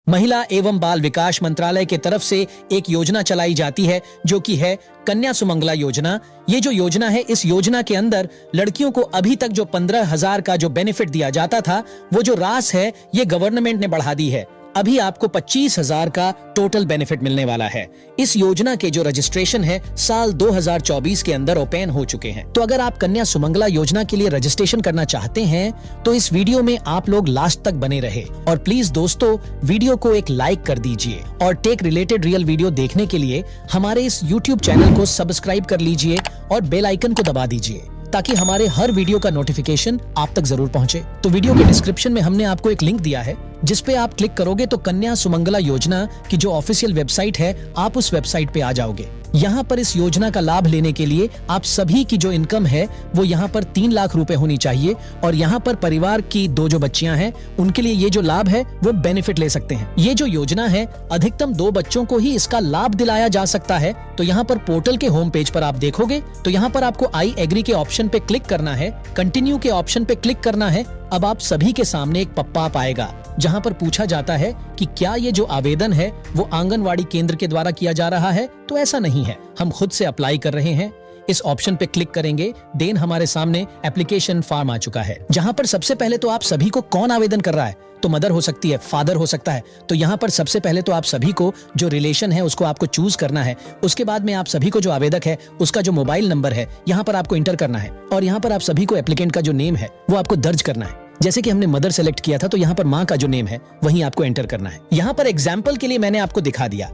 महिला एवं बाल विकास मंत्रालय के तरफ से एक योजना चलाई जाती है जो कि है कन्या सुमंगला योजना। ये जो योजना है, इस योजना के अंदर लड़कियों को अभी तक जो 15,000 का जो बेनिफिट दिया जाता था, वो जो राशि है ये गवर्नमेंट ने बढ़ा दी है। अभी आपको 25,000 का टोटल बेनिफिट मिलने वाला है। इस योजना के जो रजिस्ट्रेशन है साल 2024 के अंदर ओपन हो चुके हैं। तो अगर आप कन्या सुमंगला योजना के लिए रजिस्ट्रेशन करना चाहते हैं तो इस वीडियो में आप लोग लास्ट तक बने रहे और प्लीज दोस्तों वीडियो को एक लाइक कर दीजिए और टेक रिलेटेड रियल वीडियो देखने के लिए हमारे इस यूट्यूब चैनल को सब्सक्राइब कर लीजिए और बेल आइकन को दबा दीजिए ताकि हमारे हर वीडियो का नोटिफिकेशन आप तक जरूर पहुंचे। तो वीडियो के डिस्क्रिप्शन में हमने आपको एक लिंक दिया है जिस पे आप क्लिक करोगे तो कन्या सुमंगला योजना की जो ऑफिशियल वेबसाइट है, आप उस वेबसाइट पे आ जाओगे। यहाँ पर इस योजना का लाभ लेने के लिए आप सभी की जो इनकम है वो यहाँ पर 3 लाख रुपए होनी चाहिए और यहाँ पर परिवार की 2 जो बच्चियां हैं उनके लिए ये जो लाभ है वो बेनिफिट ले सकते हैं। ये जो योजना है अधिकतम 2 बच्चों को ही इसका लाभ दिलाया जा सकता है। तो यहाँ पर पोर्टल के होम पेज पर आप देखोगे तो यहाँ पर आपको आई एग्री के ऑप्शन पे क्लिक करना है, कंटिन्यू के ऑप्शन पे क्लिक करना है। अब आप सभी के सामने एक पॉपअप आएगा जहां पर पूछा जाता है कि क्या ये जो आवेदन है वो आंगनवाड़ी केंद्र के द्वारा किया जा रहा है। तो ऐसा नहीं है, हम खुद से अप्लाई कर रहे हैं। इस ऑप्शन पे क्लिक करेंगे, देन हमारे सामने एप्लीकेशन फॉर्म आ चुका है जहां पर सबसे पहले तो आप सभी को कौन आवेदन कर रहा है, तो मदर हो सकती है, फादर हो सकता है। तो यहाँ पर सबसे पहले तो आप सभी को जो रिलेशन है उसको आपको चूज करना है। उसके बाद में आप सभी को जो आवेदक है उसका जो मोबाइल नंबर है यहाँ पर आपको इंटर करना है और यहाँ पर आप सभी को एप्लीकेंट का जो नेम है वो आपको दर्ज करना है। जैसे कि हमने मदर सेलेक्ट किया था तो यहाँ पर माँ का जो नेम है वही आपको एंटर करना है। यहाँ पर एग्जाम्पल के लिए मैंने आपको दिखा दिया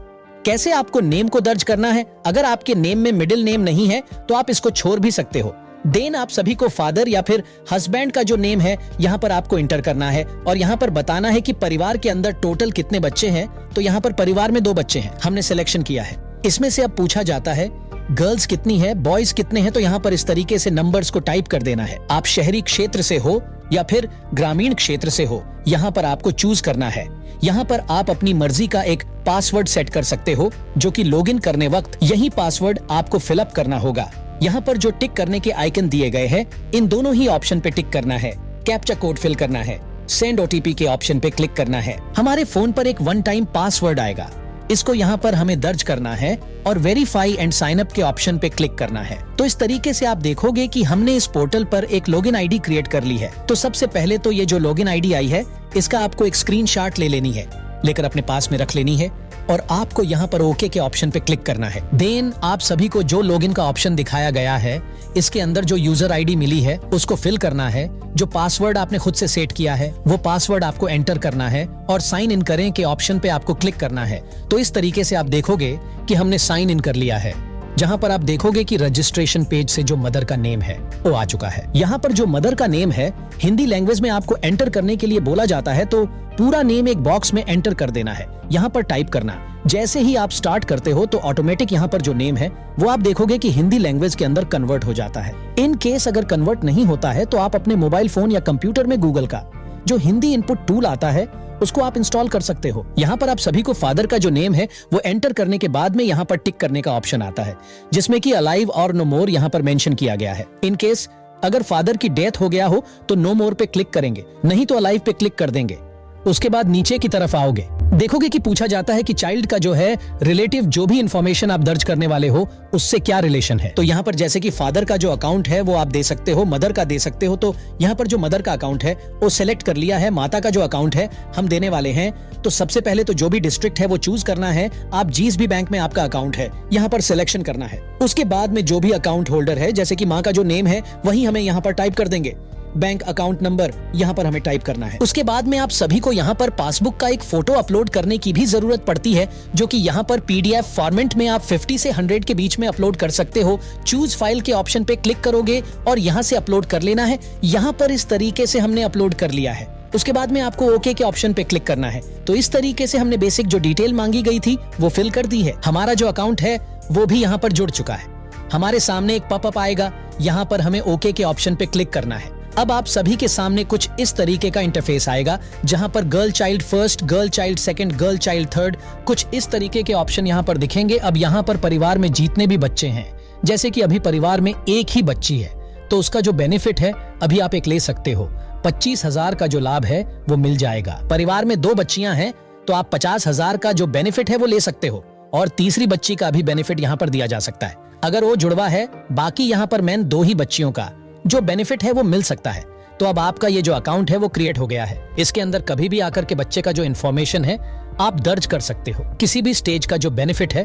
कैसे आपको नेम को दर्ज करना है। अगर आपके नेम में मिडिल नेम नहीं है तो आप इसको छोड़ भी सकते हो। देन आप सभी को फादर या फिर हस्बैंड का जो नेम है यहाँ पर आपको इंटर करना है और यहाँ पर बताना है कि परिवार के अंदर टोटल कितने बच्चे हैं। तो यहाँ पर परिवार में 2 बच्चे हैं, हमने सिलेक्शन किया है। इसमें से अब पूछा जाता है गर्ल्स कितनी है, बॉयज कितने हैं। तो यहाँ पर इस तरीके से नंबर्स को टाइप कर देना है। आप शहरी क्षेत्र से हो या फिर ग्रामीण क्षेत्र से हो, यहाँ पर आपको चूज करना है। यहाँ पर आप अपनी मर्जी का एक पासवर्ड सेट कर सकते हो जो कि लॉगिन करने वक्त यही पासवर्ड आपको फिलअप करना होगा। यहाँ पर जो टिक करने के आइकन दिए गए हैं इन दोनों ही ऑप्शन पे टिक करना है। कैप्चा कोड फिल करना है, सेंड ओटीपी के ऑप्शन पे क्लिक करना है। हमारे फोन पर एक 1 टाइम पासवर्ड आएगा, इसको यहाँ पर हमें दर्ज करना है और वेरीफाई एंड साइन अप के ऑप्शन पे क्लिक करना है। तो इस तरीके से आप देखोगे कि हमने इस पोर्टल पर एक लॉगिन आईडी क्रिएट कर ली है। तो सबसे पहले तो ये जो लॉगिन आईडी आई है इसका आपको एक स्क्रीनशॉट ले लेनी है, लेकर अपने पास में रख लेनी है और आपको यहाँ पर ओके के ऑप्शन पे क्लिक करना है। देन आप सभी को जो लॉगिन का ऑप्शन दिखाया गया है इसके अंदर जो यूजर आईडी मिली है उसको फिल करना है। जो पासवर्ड आपने खुद से सेट किया है वो पासवर्ड आपको एंटर करना है और साइन इन करें के ऑप्शन पे आपको क्लिक करना है। तो इस तरीके से आप देखोगे कि हमने साइन इन कर लिया है, जहां पर आप देखोगे कि रजिस्ट्रेशन पेज से जो मदर का नेम है वो आ चुका है। यहाँ पर जो मदर का नेम है हिंदी लैंग्वेज में आपको एंटर करने के लिए बोला जाता है तो पूरा नेम एक बॉक्स में एंटर कर देना है, यहाँ पर टाइप करना। जैसे ही आप स्टार्ट करते हो तो ऑटोमेटिक यहाँ पर जो नेम है वो आप देखोगे कि हिंदी लैंग्वेज के अंदर कन्वर्ट हो जाता है। इन केस अगर कन्वर्ट नहीं होता है तो आप अपने मोबाइल फोन या कंप्यूटर में गूगल का जो हिंदी इनपुट टूल आता है उसको आप इंस्टॉल कर सकते हो। यहाँ पर आप सभी को फादर का जो नेम है वो एंटर करने के बाद में यहाँ पर टिक करने का ऑप्शन आता है जिसमें कि अलाइव और नो मोर यहाँ पर मेंशन किया गया है। इन केस अगर फादर की डेथ हो गया हो तो नो मोर पे क्लिक करेंगे, नहीं तो अलाइव पे क्लिक कर देंगे। उसके बाद नीचे की तरफ आओगे, देखोगे कि पूछा जाता है कि चाइल्ड का जो है रिलेटिव जो भी इंफॉर्मेशन आप दर्ज करने वाले हो उससे क्या रिलेशन है। तो यहाँ पर जैसे कि फादर का जो अकाउंट है वो आप दे सकते हो, मदर का दे सकते हो। तो यहाँ पर जो मदर का अकाउंट है वो सिलेक्ट कर लिया है। माता का जो अकाउंट है हम देने वाले हैं तो सबसे पहले तो जो भी डिस्ट्रिक्ट है वो चूज करना है। आप जीएसबी बैंक में आपका अकाउंट है यहाँ पर सिलेक्शन करना है। उसके बाद में जो भी अकाउंट होल्डर है जैसे कि माँ का जो नेम है वही हमें यहाँ पर टाइप कर देंगे। बैंक अकाउंट नंबर यहाँ पर हमें टाइप करना है। उसके बाद में आप सभी को यहाँ पर पासबुक का एक फोटो अपलोड करने की भी जरूरत पड़ती है जो कि यहाँ पर पीडीएफ फॉर्मेट में आप 50 से 100 के बीच में अपलोड कर सकते हो। चूज फाइल के ऑप्शन पे क्लिक करोगे और यहाँ से अपलोड कर लेना है। यहाँ पर इस तरीके से हमने अपलोड कर लिया है। उसके बाद में आपको ओके के ऑप्शन पे क्लिक करना है। तो इस तरीके से हमने बेसिक जो डिटेल मांगी गई थी वो फिल कर दी है। हमारा जो अकाउंट है वो भी यहाँ पर जुड़ चुका है। हमारे सामने एक पॉपअप आएगा, यहाँ पर हमें ओके के ऑप्शन पे क्लिक करना है। अब आप सभी के सामने कुछ इस तरीके का इंटरफेस आएगा जहां पर girl child first, girl child second, girl child third, कुछ इस तरीके के ऑप्शन यहां पर दिखेंगे। अब यहां पर परिवार में जितने भी बच्चे हैं, जैसे कि अभी परिवार में एक ही बच्ची है तो उसका जो बेनिफिट है अभी आप एक ले सकते हो। 25,000 का जो लाभ है वो मिल जाएगा। परिवार में 2 बच्चियां हैं तो आप 50,000 का जो बेनिफिट है वो ले सकते हो और तीसरी बच्ची का भी बेनिफिट यहाँ पर दिया जा सकता है। अगर वो जुड़वा है, बाकी यहाँ पर मेन 2 ही बच्चियों का जो बेनिफिट है वो मिल सकता है। तो अब आपका ये जो अकाउंट है वो क्रिएट हो गया है। इसके अंदर कभी भी आकर के बच्चे का जो इन्फॉर्मेशन है आप दर्ज कर सकते हो। किसी भी स्टेज का जो बेनिफिट है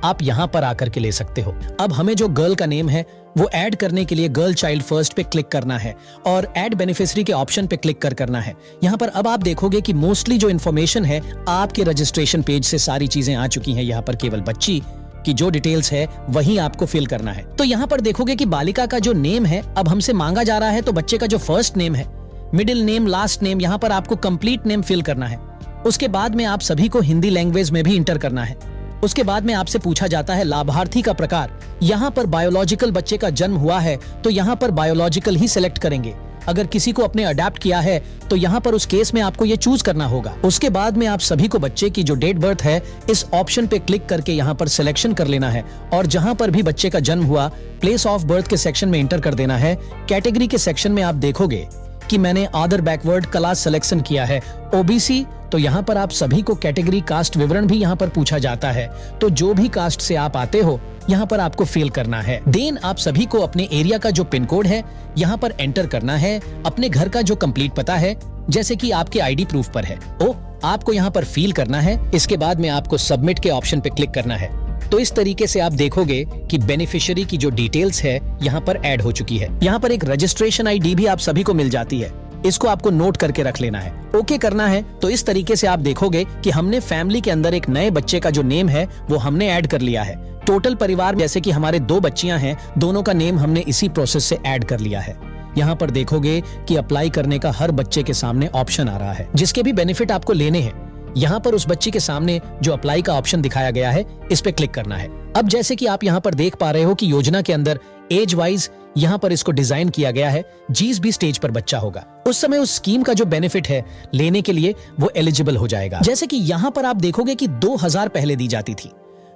आप यहाँ पर आकर के ले सकते हो। अब हमें जो गर्ल का नेम है वो ऐड करने के लिए गर्ल चाइल्ड फर्स्ट पे क्लिक करना है और ऐड बेनिफिशियरी के ऑप्शन पे क्लिक करना है। यहाँ पर अब आप देखोगे कि मोस्टली जो इन्फॉर्मेशन है आपके रजिस्ट्रेशन पेज से सारी चीजें आ चुकी हैं। यहाँ पर केवल बच्ची की जो डिटेल्स है वही आपको फिल करना है। तो यहाँ पर देखोगे कि बालिका का जो नेम है अब हमसे मांगा जा रहा है, तो बच्चे का जो फर्स्ट नेम है, मिडिल नेम, लास्ट नेम, यहाँ पर आपको कंप्लीट नेम फिल करना है। उसके बाद में आप सभी को हिंदी लैंग्वेज में भी इंटर करना है। उसके बाद में आपसे पूछा जाता है लाभार्थी का प्रकार। यहाँ पर बायोलॉजिकल बच्चे का जन्म हुआ है तो यहाँ पर बायोलॉजिकल ही सिलेक्ट करेंगे। अगर किसी को अपने अडेप्ट किया है तो यहाँ पर उस केस में आपको ये चूज करना होगा। उसके बाद में आप सभी को बच्चे की जो डेट बर्थ है इस ऑप्शन पे क्लिक करके यहाँ पर सिलेक्शन कर लेना है और जहाँ पर भी बच्चे का जन्म हुआ प्लेस ऑफ बर्थ के सेक्शन में इंटर कर देना है। कैटेगरी के सेक्शन में आप देखोगे कि मैंने अदर बैकवर्ड क्लास सिलेक्शन किया है ओबीसी, तो यहाँ पर आप सभी को कैटेगरी कास्ट विवरण भी यहाँ पर पूछा जाता है। तो जो भी कास्ट से आप आते हो यहाँ पर आपको फिल करना है। देन आप सभी को अपने एरिया का जो पिन कोड है यहाँ पर एंटर करना है। अपने घर का जो कंप्लीट पता है जैसे कि आपके आईडी प्रूफ पर है वो आपको यहाँ पर फिल करना है। इसके बाद में आपको सबमिट के ऑप्शन पे क्लिक करना है। तो इस तरीके से आप देखोगे कि बेनिफिशियरी की जो डिटेल्स है यहाँ पर ऐड हो चुकी है। यहाँ पर एक रजिस्ट्रेशन आईडी भी आप सभी को मिल जाती है, इसको आपको नोट करके रख लेना है, ओके करना है। तो इस तरीके से आप देखोगे कि हमने फैमिली के अंदर एक नए बच्चे का जो नेम है वो हमने ऐड कर लिया है। टोटल परिवार जैसे कि हमारे 2 बच्चियां हैं, दोनों का नेम हमने इसी प्रोसेस से ऐड कर लिया है। यहाँ पर देखोगे कि अप्लाई करने का हर बच्चे के सामने ऑप्शन आ रहा है जिसके भी बेनिफिट आपको लेने हैं। यहाँ पर उस बच्ची के सामने जो अप्लाई का ऑप्शन दिखाया गया है इस पे क्लिक करना है। अब जैसे कि आप यहाँ पर देख पा रहे हो कि योजना के अंदर एज वाइज यहाँ पर इसको डिजाइन किया गया है। जिस भी स्टेज पर बच्चा होगा उस समय उस स्कीम का जो बेनिफिट है लेने के लिए वो एलिजिबल हो जाएगा। जैसे कि यहाँ पर आप देखोगे कि 2000 पहले दी जाती थी,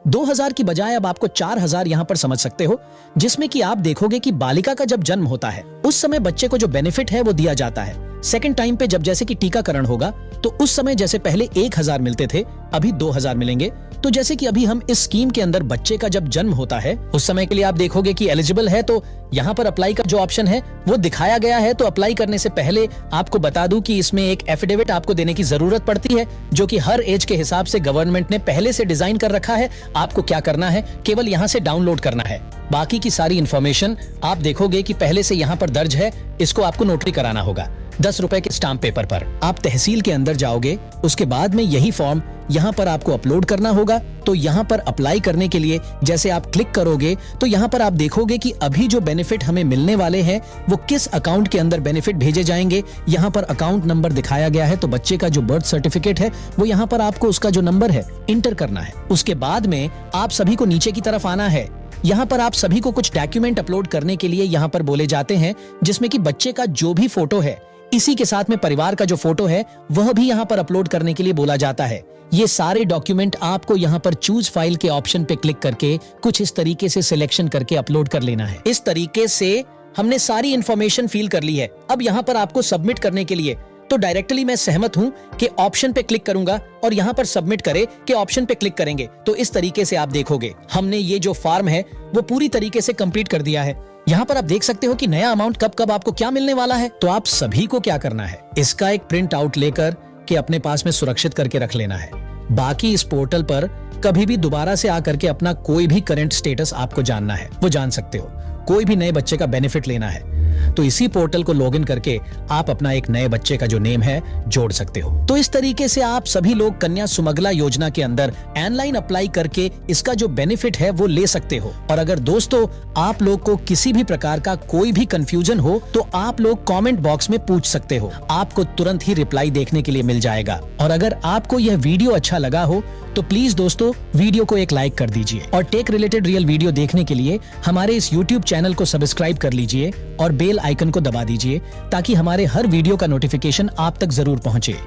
2000 की बजाय अब आपको 4000 यहाँ पर समझ सकते हो, जिसमें कि आप देखोगे कि बालिका का जब जन्म होता है उस समय बच्चे को जो बेनिफिट है वो दिया जाता है। सेकंड टाइम पे जब जैसे कि टीकाकरण होगा तो उस समय जैसे पहले 1000 मिलते थे अभी 2000 मिलेंगे। तो जैसे कि अभी हम इस स्कीम के अंदर बच्चे का जब जन्म होता है उस समय के लिए आप देखोगे कि एलिजिबल है। तो यहाँ पर अप्लाई का जो ऑप्शन है वो दिखाया गया है। तो अप्लाई करने से पहले आपको बता दूं कि इसमें एक एफिडेविट आपको देने की जरूरत पड़ती है जो कि हर एज के हिसाब से गवर्नमेंट ने पहले से डिजाइन कर रखा है। आपको क्या करना है, केवल यहाँ से डाउनलोड करना है। बाकी की सारी इन्फॉर्मेशन आप देखोगे कि पहले से यहाँ पर दर्ज है, इसको आपको नोटरी कराना होगा 10 रुपए के स्टाम्प पेपर पर। आप तहसील के अंदर जाओगे, उसके बाद में यही फॉर्म यहाँ पर आपको अपलोड करना होगा। तो यहाँ पर अप्लाई करने के लिए जैसे आप क्लिक करोगे तो यहाँ पर आप देखोगे कि अभी जो बेनिफिट हमें मिलने वाले हैं वो किस अकाउंट के अंदर बेनिफिट भेजे जाएंगे। यहाँ पर अकाउंट नंबर दिखाया गया है, तो बच्चे का जो बर्थ सर्टिफिकेट है वो यहाँ पर आपको उसका जो नंबर है इंटर करना है। उसके बाद में आप सभी को नीचे की तरफ आना है। यहाँ पर आप सभी को कुछ डॉक्यूमेंट अपलोड करने के लिए यहाँ पर बोले जाते हैं, जिसमें कि बच्चे का जो भी फोटो है इसी के साथ में परिवार का जो फोटो है वह भी यहाँ पर अपलोड करने के लिए बोला जाता है। ये सारे डॉक्यूमेंट आपको यहाँ पर चूज फाइल के ऑप्शन पे क्लिक करके कुछ इस तरीके से सिलेक्शन करके अपलोड कर लेना है। इस तरीके से हमने सारी इंफॉर्मेशन फिल कर ली है। अब यहाँ पर आपको सबमिट करने के लिए तो डायरेक्टली मैं सहमत हूं कि ऑप्शन पे क्लिक करूंगा और यहाँ पर सबमिट करे के ऑप्शन पे क्लिक करेंगे। तो इस तरीके से आप देखोगे हमने ये जो फॉर्म है वो पूरी तरीके से कंप्लीट कर दिया है। यहाँ पर आप देख सकते हो कि नया अमाउंट कब कब आपको क्या मिलने वाला है। तो आप सभी को क्या करना है, इसका एक प्रिंट आउट लेकर के अपने पास में सुरक्षित करके रख लेना है। बाकी इस पोर्टल पर कभी भी दोबारा से आकर के अपना कोई भी करंट स्टेटस आपको जानना है वो जान सकते हो। कोई भी नए बच्चे का बेनिफिट लेना है तो इसी पोर्टल को लॉगिन करके आप अपना एक नए बच्चे का जो नेम है जोड़ सकते हो। तो इस तरीके से आप सभी लोग कन्या सुमंगला योजना के अंदर ऑनलाइन अप्लाई करके इसका जो बेनिफिट है वो ले सकते हो। और अगर दोस्तों आप लोग को किसी भी प्रकार का कोई भी कंफ्यूजन हो तो आप लोग कमेंट बॉक्स में पूछ सकते हो, आपको तुरंत ही रिप्लाई देखने के लिए मिल जाएगा। और अगर आपको यह वीडियो अच्छा लगा हो तो प्लीज दोस्तों वीडियो को एक लाइक कर दीजिए और टेक रिलेटेड रियल वीडियो देखने के लिए हमारे इस YouTube चैनल को सब्सक्राइब कर लीजिए और बेल आइकन को दबा दीजिए ताकि हमारे हर वीडियो का नोटिफिकेशन आप तक जरूर पहुंचे।